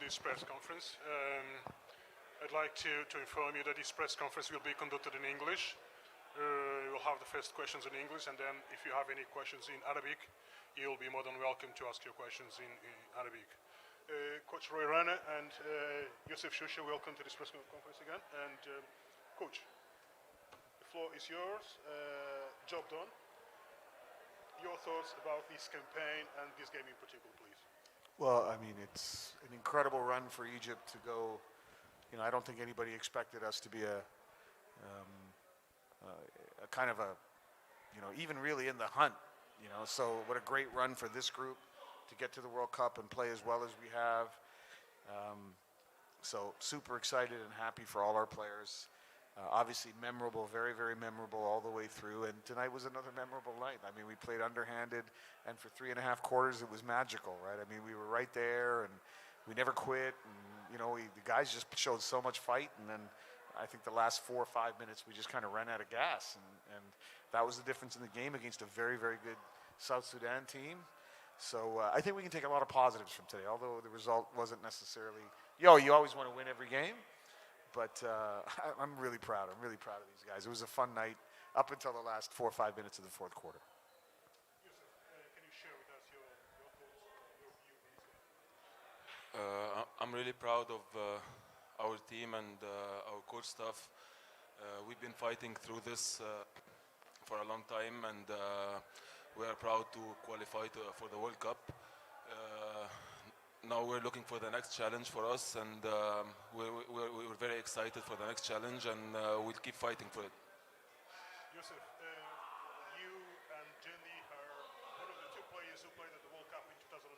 this press conference. I'd like to inform you that this press conference will be conducted in English. We'll have the first questions in English, and then if you have any questions in Arabic, you'll be more than welcome to ask your questions in Arabic. Coach Roy Rana and Yusuf Shusha, welcome to this press conference again. And Coach, the floor is yours. Job done. Your thoughts about this campaign and this game in particular, please. Well, I mean, it's an incredible run for Egypt to go. You know, I don't think anybody expected us to be a kind of a, you know, even really in the hunt. You know, so what a great run for this group to get to the World Cup and play as well as we have. So super excited and happy for all our players. Obviously memorable, very, very memorable all the way through. And tonight was another memorable night. I mean, we played underhanded, and for 3.5 quarters, it was magical, right? I mean, we were right there, and we never quit. And, you know, the guys just showed so much fight. And then I think the last 4 or 5 minutes, we just kind of ran out of gas. And that was the difference in the game against a very, very good South Sudan team. So I think we can take a lot of positives from today, although the result wasn't necessarily, you always want to win every game. But I'm really proud. I'm really proud of these guys. It was a fun night up until the last 4 or 5 minutes of the fourth quarter. Yusuf, can you share with us your thoughts, your view on this game? I'm really proud of our team and our coach staff. We've been fighting through this for a long time, and we are proud to qualify for the World Cup. Now we're looking for the next challenge for us, and we're very excited for the next challenge, and we'll keep fighting for it. Yusuf, you and Jenny are one of the 2 players who played at the World Cup in 2014.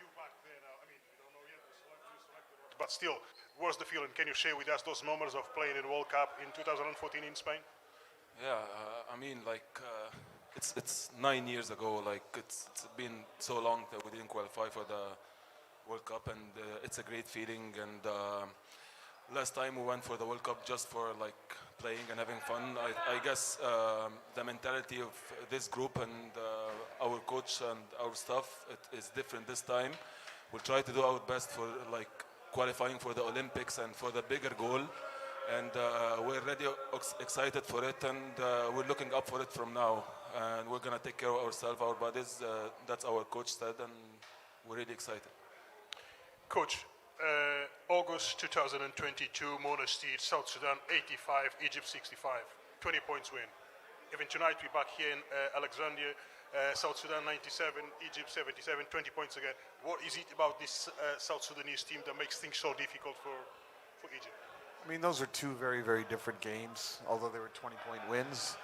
You back there now. I mean, you don't know yet who selected, but still, what's the feeling? Can you share with us those moments of playing in the World Cup in 2014 in Spain? Yeah, I mean, like, it's 9 years ago. Like, it's been so long that we didn't qualify for the World Cup, and it's a great feeling. And last time we went for the World Cup just for like playing and having fun. I guess the mentality of this group and our coach and our staff is different this time. We'll try to do our best for like qualifying for the Olympics and for the bigger goal. And we're really excited for it, and we're looking up for it from now. And we're gonna take care of ourselves, our bodies. That's our coach said, and we're really excited. Coach, August 2022, Monastir, South Sudan 85, Egypt 65, 20 points win. Even tonight we're back here in Alexandria, South Sudan 97, Egypt 77, 20 points again. What is it about this South Sudanese team that makes things so difficult for Egypt? I mean, those are 2 very, very different games, although they were 20-point wins.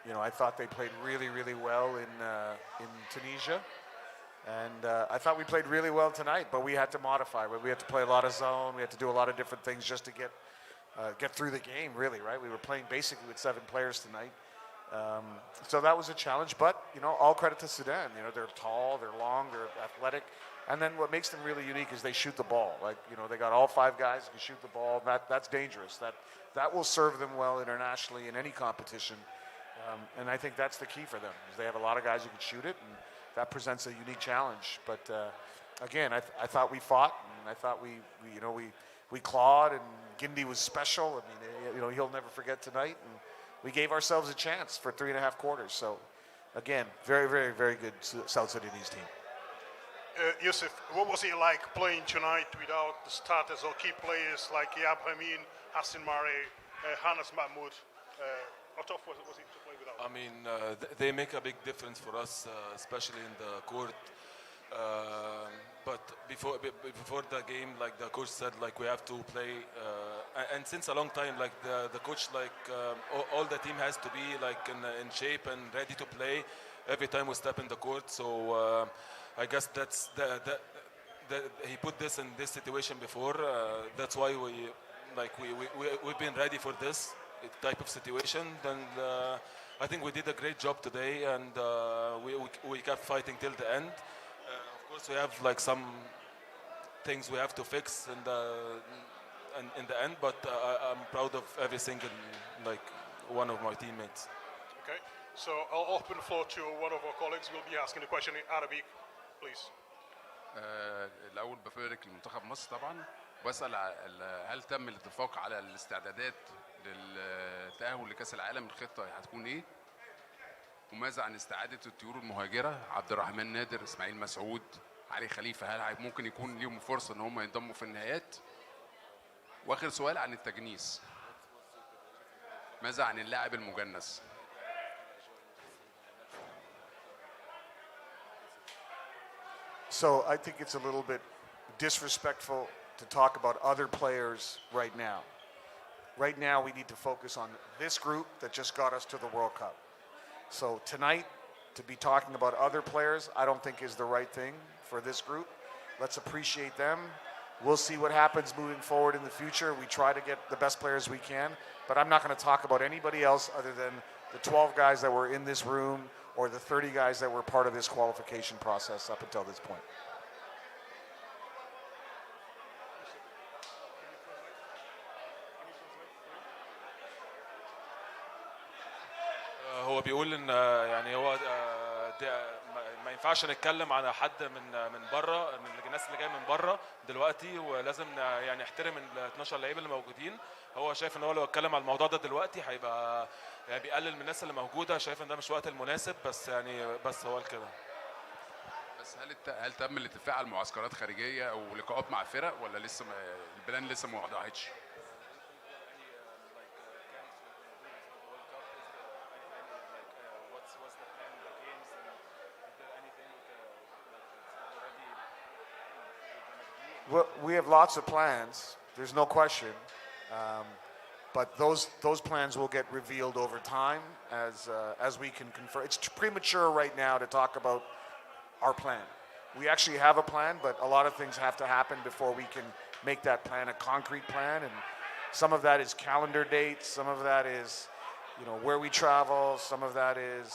You know, I thought they played really, really well in Tunisia. And I thought we played really well tonight, but we had to modify. We had to play a lot of zone. We had to do a lot of different things just to get through the game, really, right? We were playing basically with 7 players tonight. So that was a challenge, but, you know, all credit to Sudan. You know, they're tall, they're long, they're athletic. And then what makes them really unique is they shoot the ball. Like, you know, they got all 5 guys who can shoot the ball. That's dangerous. That will serve them well internationally in any competition. And I think that's the key for them, is they have a lot of guys who can shoot it, and that presents a unique challenge. But again, I thought we fought, and I thought we clawed, and Gindi was special. I mean, you know, he'll never forget tonight, and we gave ourselves a chance for 3.5 quarters. So again, very, very, very good South Sudanese team. Yusuf, what was it like playing tonight without the starters or key players like Yab Hamin, Hassan Mare, Hannes Mahmoud? How tough was it to play without? I mean, they make a big difference for us, especially in the court. But before the game, like the coach said, like we have to play. And since a long time, like the coach, like all the team has to be like in shape and ready to play every time we step in the court. So I guess that's he put this in this situation before. That's why we've been ready for this type of situation. And I think we did a great job today, and we kept fighting till the end. Of course, we have like some things we have to fix in the end, but I'm proud of every single like one of my teammates. Okay, so I'll open the floor to one of our colleagues. We'll be asking the question in Arabic, please. الأول ببارك لمنتخب مصر طبعا، وبسأل هل تم الاتفاق على الاستعدادات للتأهل لكأس العالم؟ الخطة هتكون إيه؟ وماذا عن استعادة الطيور المهاجرة عبد الرحمن نادر، إسماعيل مسعود، علي خليفة؟ هل ممكن يكون ليهم فرصة إن هم ينضموا في النهايات؟ وآخر سؤال عن التجنيس، ماذا عن اللاعب المجنس؟ So I think it's a little bit disrespectful to talk about other players right now. Right now we need to focus on this group that just got us to the World Cup. So tonight, to be talking about other players, I don't think is the right thing for this group. Let's appreciate them. We'll see what happens moving forward in the future. We try to get the best players we can, but I'm not going to talk about anybody else other than the 12 guys that were in this room or the 30 guys that were part of this qualification process up until this point. هو بيقول ان يعني هو ما ينفعش نتكلم على حد من بره، من الناس اللي جايه من بره دلوقتي، ولازم يعني نحترم ال 12 لعيب اللي موجودين. هو شايف ان هو لو اتكلم على الموضوع ده دلوقتي هيبقى يعني بيقلل من الناس اللي موجوده، شايف ان ده مش وقت المناسب، بس يعني بس هو كده. بس هل تم الاتفاق على معسكرات خارجيه او لقاءات مع فرق، ولا لسه البلان لسه ما وضعتش؟ Well, we have lots of plans. There's no question, but those plans will get revealed over time as we can confirm. It's premature right now to talk about our plan. We actually have a plan, but a lot of things have to happen before we can make that plan a concrete plan. And some of that is calendar dates. Some of that is, where we travel. Some of that is.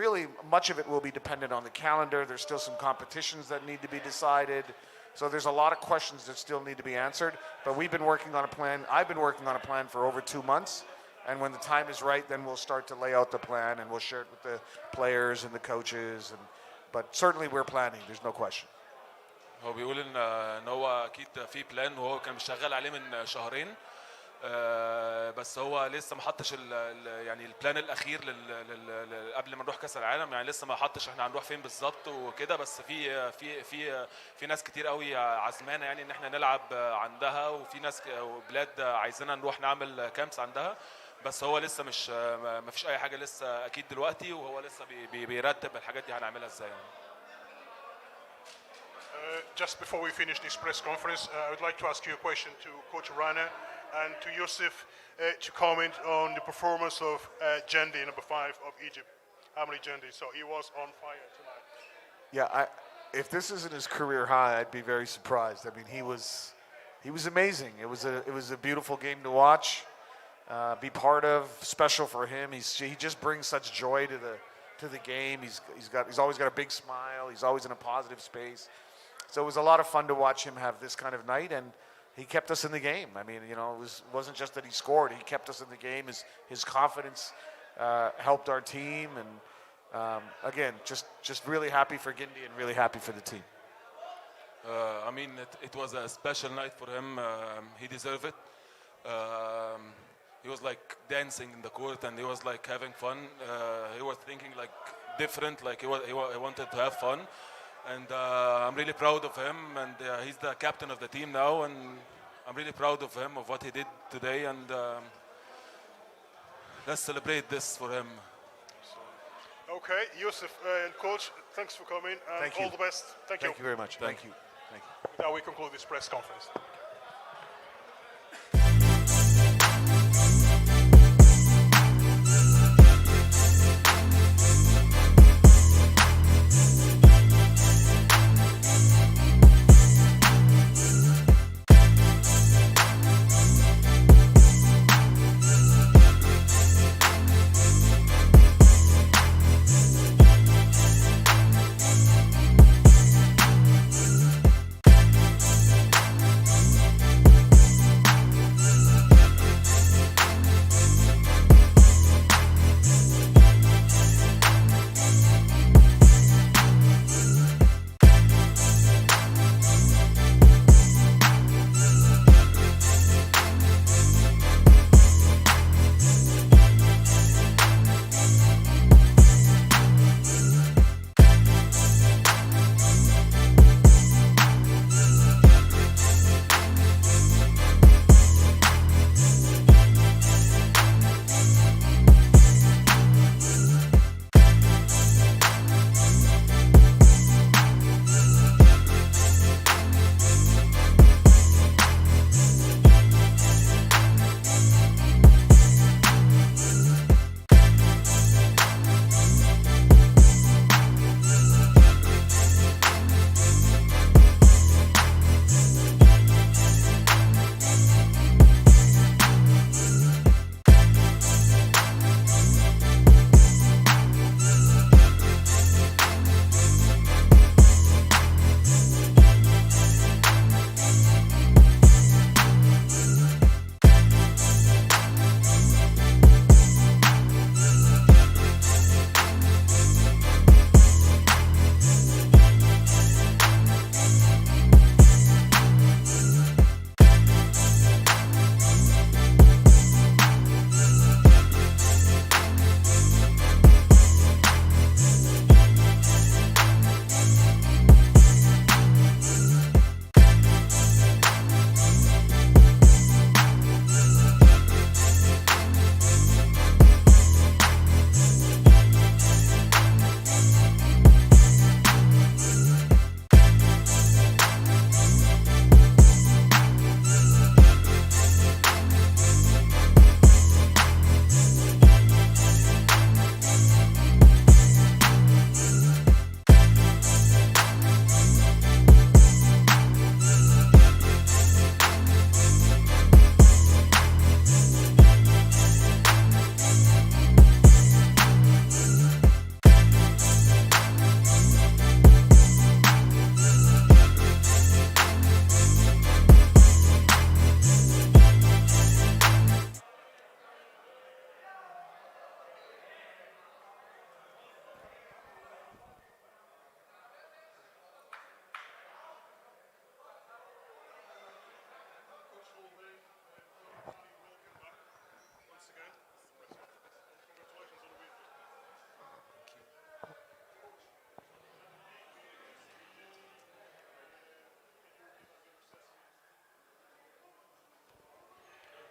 Really, much of it will be dependent on the calendar. There's still some competitions that need to be decided. So there's a lot of questions that still need to be answered. But we've been working on a plan. I've been working on a plan for over 2 months. And when the time is right, then we'll start to lay out the plan and we'll share it with the players and the coaches. But certainly we're planning. There's no question. هو بيقول ان هو اكيد في بلان وهو كان شغال عليه من شهرين، بس هو لسه ما حطش يعني البلان الاخير قبل ما نروح كاس العالم، يعني لسه ما حطش احنا هنروح فين بالظبط وكده. بس في ناس كتير قوي عزمانه يعني ان احنا نلعب عندها، وفي ناس وبلاد عايزيننا نروح نعمل كامبس عندها، بس هو لسه مش ما فيش اي حاجه لسه اكيد دلوقتي، وهو لسه بيرتب الحاجات دي هنعملها ازاي يعني. Just before we finish this press conference, I would like to ask you a question to Coach Rana and to Yusuf to comment on the performance of Jendi, number 5 of Egypt. Amri Jendi, so he was on fire tonight. Yeah, if this isn't his career high, I'd be very surprised. I mean, he was amazing. It was a beautiful game to watch, be part of. Special for him. He just brings such joy to the game. He's always got a big smile. He's always in a positive space. So it was a lot of fun to watch him have this kind of night, and he kept us in the game. I mean, it wasn't just that he scored; he kept us in the game. His confidence helped our team, and again, just really happy for Gindi and really happy for the team. I mean, it was a special night for him. He deserved it. He was like dancing in the court, and he was like having fun. He was thinking like different, like he wanted to have fun. And I'm really proud of him, and he's the captain of the team now, and I'm really proud of him, of what he did today, and let's celebrate this for him. Okay, Yusuf and Coach, thanks for coming, and Thank you. all the best. Thank you. Thank you very much. Thank you. Now we conclude this press conference.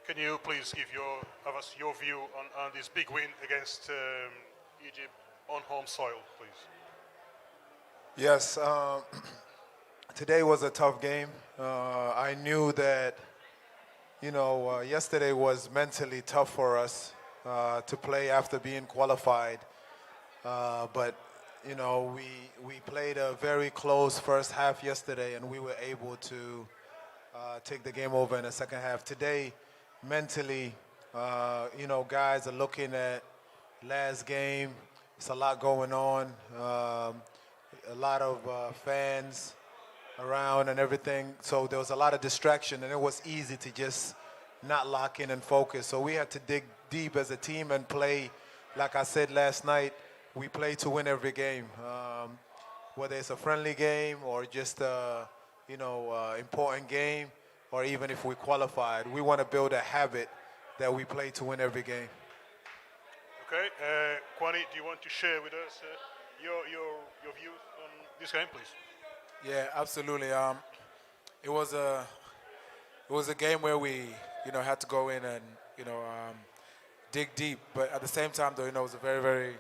Can you please give us your view on this big win against Egypt on home soil, please? Yes, today was a tough game. I knew that, yesterday was mentally tough for us to play after being qualified. But, we played a very close first half yesterday, and we were able to take the game over in the second half. Today, mentally, guys are looking at last game. It's a lot going on. A lot of fans around and everything. So there was a lot of distraction, and it was easy to just not lock in and focus. So we had to dig deep as a team and play, like I said last night, we play to win every game. Whether it's a friendly game or just a, important game, or even if we qualified, we want to build a habit that we play to win every game. Okay, Kwani, do you want to share with us your views on this game, please? Yeah, absolutely. It was a game where we, had to go in and, dig deep. But at the same time, though, it was a very, very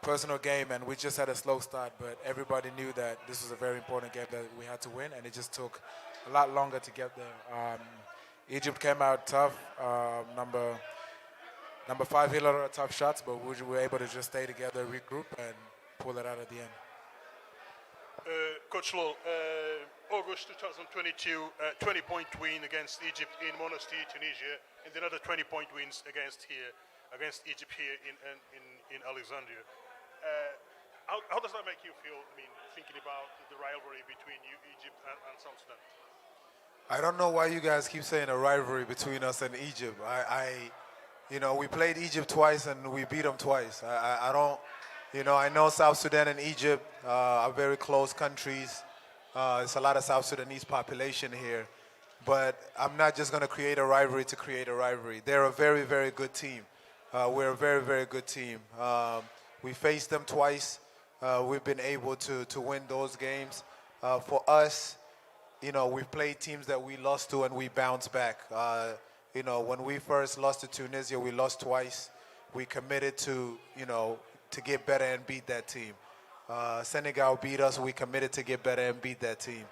personal game, and we just had a slow start. But everybody knew that this was a very important game that we had to win, and it just took a lot longer to get there. Egypt came out tough. Number 5 hit a lot of tough shots, but we were able to just stay together, regroup, and pull it out at the end. Coach Lowell, August 2022, 20-point win against Egypt in Monastir, Tunisia, and another 20-point wins against Egypt here in Alexandria. How does that make you feel? I mean, thinking about the rivalry between Egypt and South Sudan. I don't know why you guys keep saying a rivalry between us and Egypt. We played Egypt twice and we beat them twice. I don't. I know South Sudan and Egypt are very close countries. There's a lot of South Sudanese population here. But I'm not just going to create a rivalry to create a rivalry. They're a very, very good team. We're a very, very good team. We faced them twice. We've been able to win those games. For us, we've played teams that we lost to and we bounced back. When we first lost to Tunisia, we lost twice. We committed to get better and beat that team. Senegal beat us. We committed to get better and beat that team.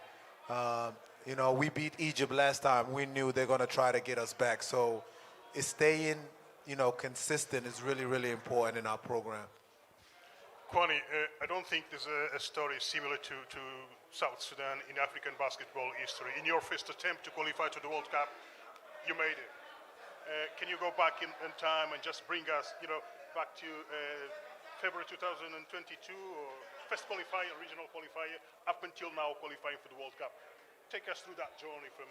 We beat Egypt last time. We knew they're going to try to get us back. So it's staying, consistent is really, really important in our program. Kwani, I don't think there's a story similar to South Sudan in African basketball history. In your first attempt to qualify to the World Cup, you made it. Can you go back in time and just bring us, back to February 2022, or first qualifier, regional qualifier, up until now qualifying for the World Cup? Take us through that journey from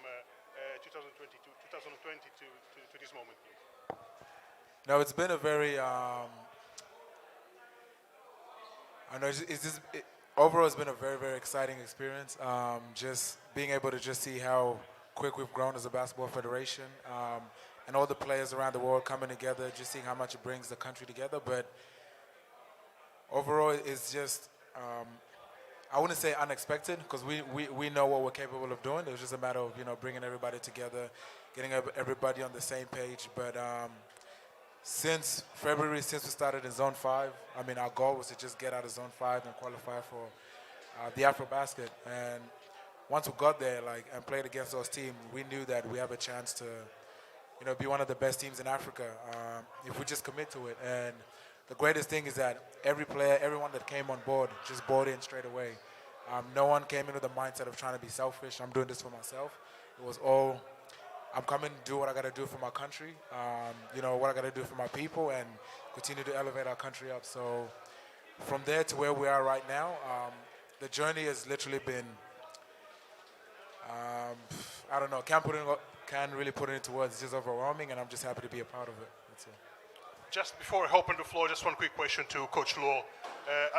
2020 to this moment, please. No, it's been a very, overall it's been a very, very exciting experience. Just being able to just see how quick we've grown as a basketball federation, and all the players around the world coming together, just seeing how much it brings the country together. But overall, it's just, I wouldn't say unexpected, because we know what we're capable of doing. It was just a matter of, bringing everybody together, getting everybody on the same page. But since February, since we started in Zone 5, our goal was to just get out of Zone 5 and qualify for the Afro Basket. And once we got there, and played against those teams, we knew that we have a chance to, be one of the best teams in Africa if we just commit to it. And the greatest thing is that every player, everyone that came on board, just bought in straight away. No one came in with the mindset of trying to be selfish. I'm doing this for myself. It was all, I'm coming to do what I got to do for my country, what I got to do for my people, and continue to elevate our country up. So from there to where we are right now, the journey has literally been, I don't know, can't really put it into words. It's just overwhelming, and I'm just happy to be a part of it. That's it. Just before I open the floor, just one quick question to Coach Lowell.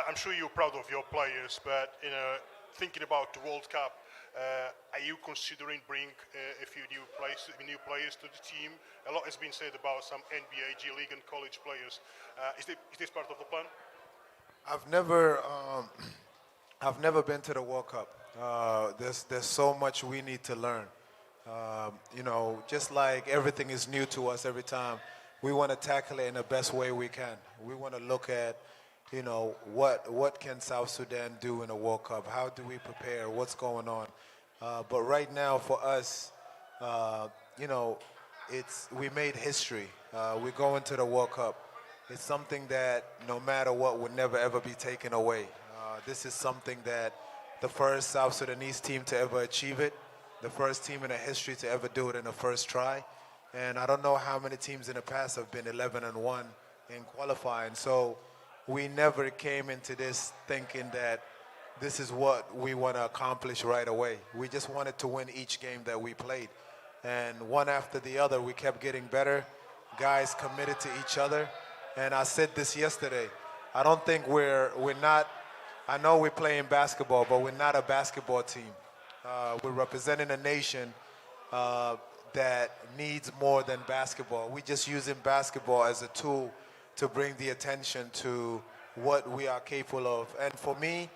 I'm sure you're proud of your players, but thinking about the World Cup, are you considering bring a few new players to the team? A lot has been said about some NBA, G League, and college players. Is this part of the plan? I've never been to the World Cup. There's so much we need to learn. You know, just like everything is new to us every time, we want to tackle it in the best way we can. We want to look at, you know, what can South Sudan do in a World Cup? How do we prepare? What's going on? But right now, for us, you know, we made history. We go into the World Cup. It's something that no matter what would never ever be taken away. This is something that the first South Sudanese team to ever achieve it, the first team in the history to ever do it in the first try. And I don't know how many teams in the past have been 11-1 in qualifying. So we never came into this thinking that this is what we want to accomplish right away. We just wanted to win each game that we played. And one after the other, we kept getting better. Guys committed to each other. And I said this yesterday. I don't think we're not, I know we're playing basketball, but we're not a basketball team. We're representing a nation that needs more than basketball. We're just using basketball as a tool to bring the attention to what we are capable of. And for me,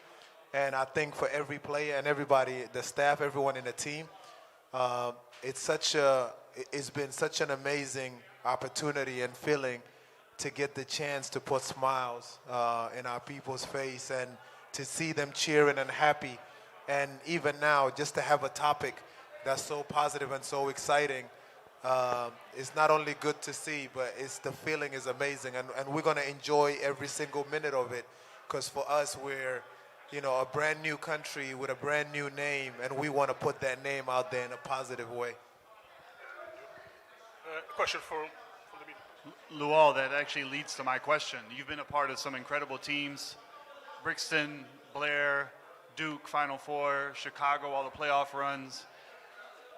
and I think for every player and everybody, the staff, everyone in the team, it's been such an amazing opportunity and feeling to get the chance to put smiles in our people's face and to see them cheering and happy. And even now, just to have a topic that's so positive and so exciting, it's not only good to see, but the feeling is amazing. And we're going to enjoy every single minute of it, because for us, we're, you know, a brand new country with a brand new name, and we want to put that name out there in a positive way. Question for the media. Lual, that actually leads to my question. You've been a part of some incredible teams, Brixton, Blair, Duke, Final Four, Chicago, all the playoff runs,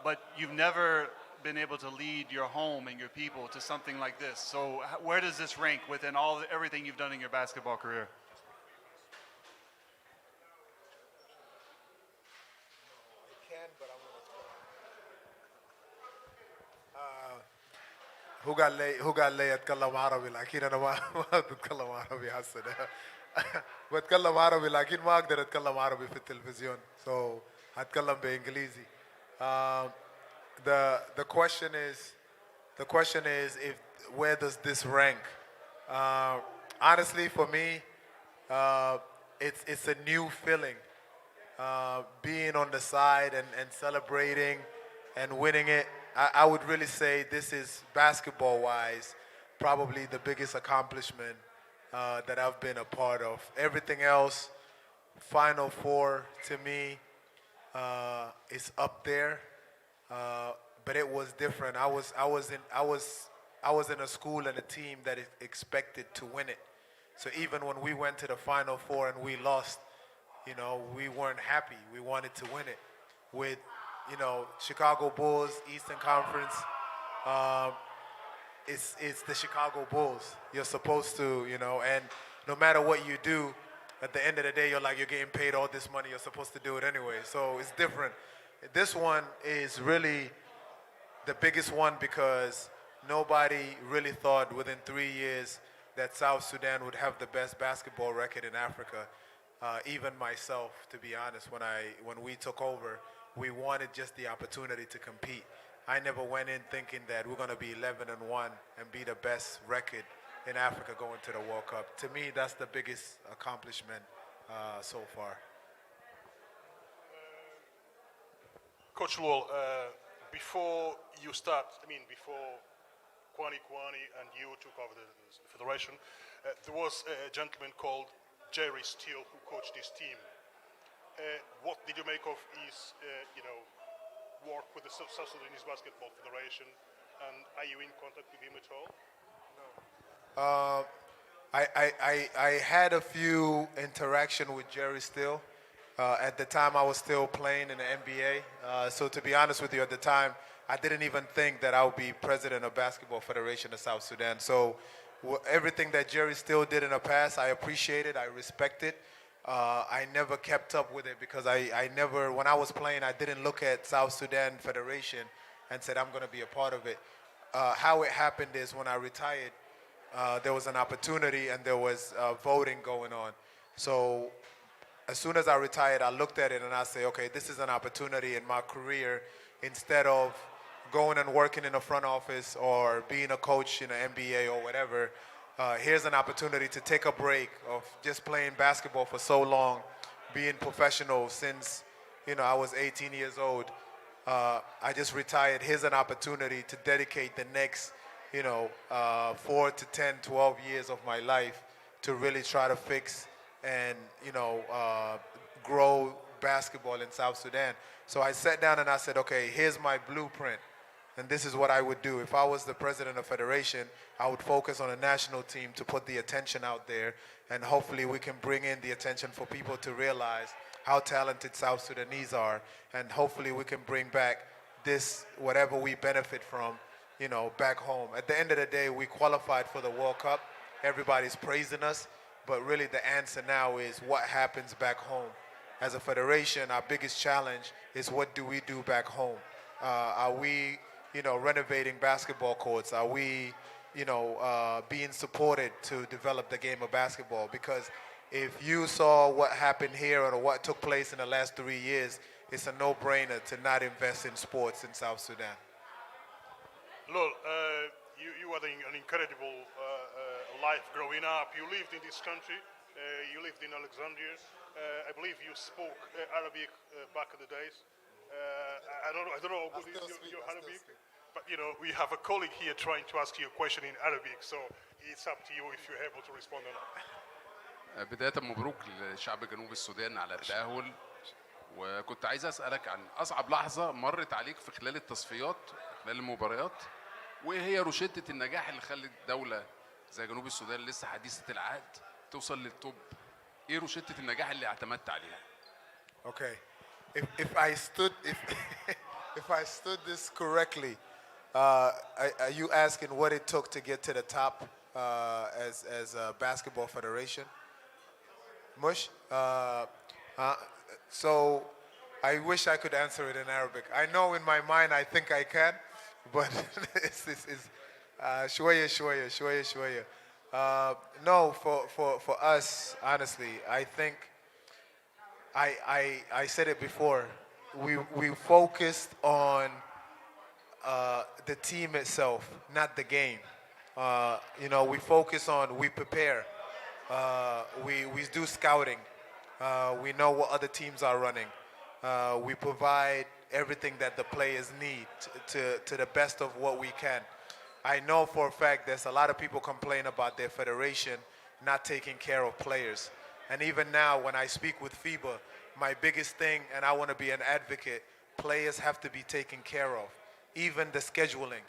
but you've never been able to lead your home and your people to something like this. So where does this rank within everything you've done in your basketball career? هو قال لي اتكلم عربي لكن انا ما بتكلم عربي هسه بتكلم عربي لكن ما اقدر اتكلم عربي في التلفزيون so هتكلم بانجليزي. The question is if where does this rank? Honestly, for me, it's a new feeling. Being on the side and celebrating and winning it, I would really say this is basketball-wise probably the biggest accomplishment that I've been a part of. Everything else, Final Four to me is up there, but it was different. I was in a school and a team that is expected to win it. So even when we went to the Final Four and we lost, you know, we weren't happy. We wanted to win it. With, you know, Chicago Bulls, Eastern Conference, it's the Chicago Bulls. You're supposed to, you know, and no matter what you do, at the end of the day, you're getting paid all this money. You're supposed to do it anyway. So it's different. This one is really the biggest one because nobody really thought within 3 years that South Sudan would have the best basketball record in Africa. Even myself, to be honest, when we took over, we wanted just the opportunity to compete. I never went in thinking that we're going to be 11-1 and be the best record in Africa going to the World Cup. To me, that's the biggest accomplishment so far. Coach Luol, before you start, before Kwani and you took over the federation, there was a gentleman called Jerry Steele who coached this team. What did you make of his, work with the South Sudanese Basketball Federation, and are you in contact with him at all? I had a few interaction with Jerry Steele. At the time, I was still playing in the NBA. So to be honest with you, at the time, I didn't even think that I would be president of Basketball Federation of South Sudan. So everything that Jerry Steele did in the past, I appreciate it, I respect it. I never kept up with it because I never, when I was playing, I didn't look at South Sudan Federation and said, I'm going to be a part of it. How it happened is when I retired, there was an opportunity and there was voting going on. So as soon as I retired, I looked at it and I said, okay, this is an opportunity in my career instead of going and working in a front office or being a coach in an NBA or whatever. Here's an opportunity to take a break of just playing basketball for so long, being professional since I was 18 years old. I just retired. Here's an opportunity to dedicate the next 4 to 10, 12 years of my life to really try to fix and grow basketball in South Sudan. So I sat down and I said, okay, here's my blueprint. And this is what I would do. If I was the president of federation, I would focus on a national team to put the attention out there, and hopefully we can bring in the attention for people to realize how talented South Sudanese are, and hopefully we can bring back this, whatever we benefit from, back home. At the end of the day, we qualified for the World Cup. Everybody's praising us, but really the answer now is what happens back home. As a federation, our biggest challenge is what do we do back home? Are we renovating basketball courts? Are we, being supported to develop the game of basketball? Because if you saw what happened here or what took place in the last 3 years, it's a no-brainer to not invest in sports in South Sudan. Lol, you had an incredible life growing up. You lived in this country. You lived in Alexandria. I believe you spoke Arabic back in the days. I don't know how good is your Arabic, but we have a colleague here trying to ask you a question in Arabic, so it's up to you if you're able to respond or not. بداية مبروك لشعب جنوب السودان على التأهل. وكنت عايز أسألك عن أصعب لحظة مرت عليك في خلال التصفيات، خلال المباريات، وإيه هي روشتة النجاح اللي خلت دولة زي جنوب السودان لسه حديثة العهد توصل للتوب؟ إيه روشتة النجاح اللي اعتمدت عليها؟ Okay. If I stood this correctly, are you asking what it took to get to the top as a basketball federation? Mush? So I wish I could answer it in Arabic. I know in my mind I think I can, but it's shwaya. No, for us, honestly, I think I said it before. We focused on the team itself, not the game. We focus on, we prepare. We do scouting. We know what other teams are running. We provide everything that the players need to the best of what we can. I know for a fact there's a lot of people complain about their federation not taking care of players. And even now, when I speak with FIBA, my biggest thing, and I want to be an advocate, players have to be taken care of. Even the scheduling.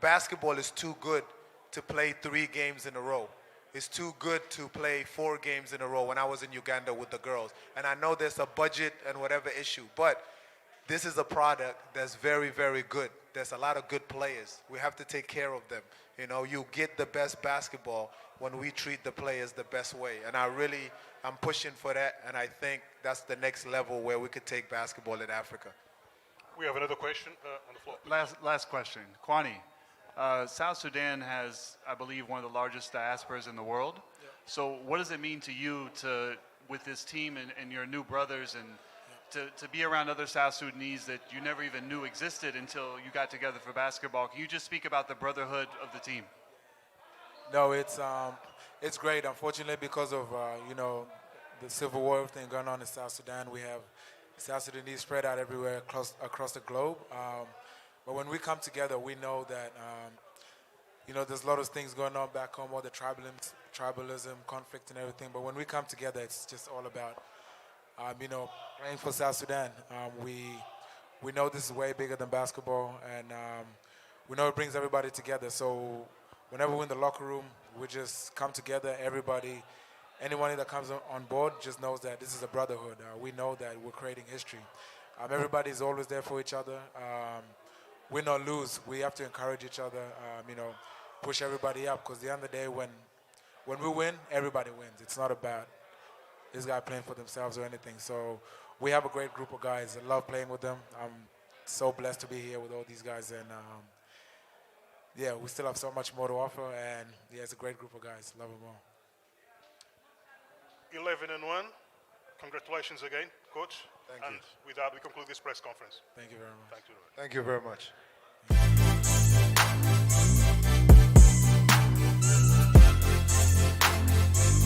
Basketball is too good to play 3 games in a row. It's too good to play 4 games in a row when I was in Uganda with the girls. And I know there's a budget and whatever issue, but this is a product that's very, very good. There's a lot of good players. We have to take care of them. You get the best basketball when we treat the players the best way. And I'm pushing for that, and I think that's the next level where we could take basketball in Africa. We have another question on the floor. Last question. Kwani, South Sudan has, I believe, one of the largest diasporas in the world. Yeah. So what does it mean to you with this team and your new brothers and to be around other South Sudanese that you never even knew existed until you got together for basketball? Can you just speak about the brotherhood of the team? No, it's great. Unfortunately, because of the civil war thing going on in South Sudan, we have South Sudanese spread out everywhere across the globe. But when we come together, we know that there's a lot of things going on back home, all the tribalism, conflict, and everything. But when we come together, it's just all about playing for South Sudan. We know this is way bigger than basketball, and we know it brings everybody together. So whenever we're in the locker room, we just come together. Everybody, anyone that comes on board just knows that this is a brotherhood. We know that we're creating history. Everybody's always there for each other. Win or lose, we have to encourage each other, push everybody up, because at the end of the day, when we win, everybody wins. It's not about this guy playing for themselves or anything. So we have a great group of guys. I love playing with them. I'm so blessed to be here with all these guys, and we still have so much more to offer, and it's a great group of guys. Love them all. 11-1. Congratulations. congratulations again, coach. Thank and you. with that, we conclude this press conference. Thank you very much. Thank you. Thank you very much.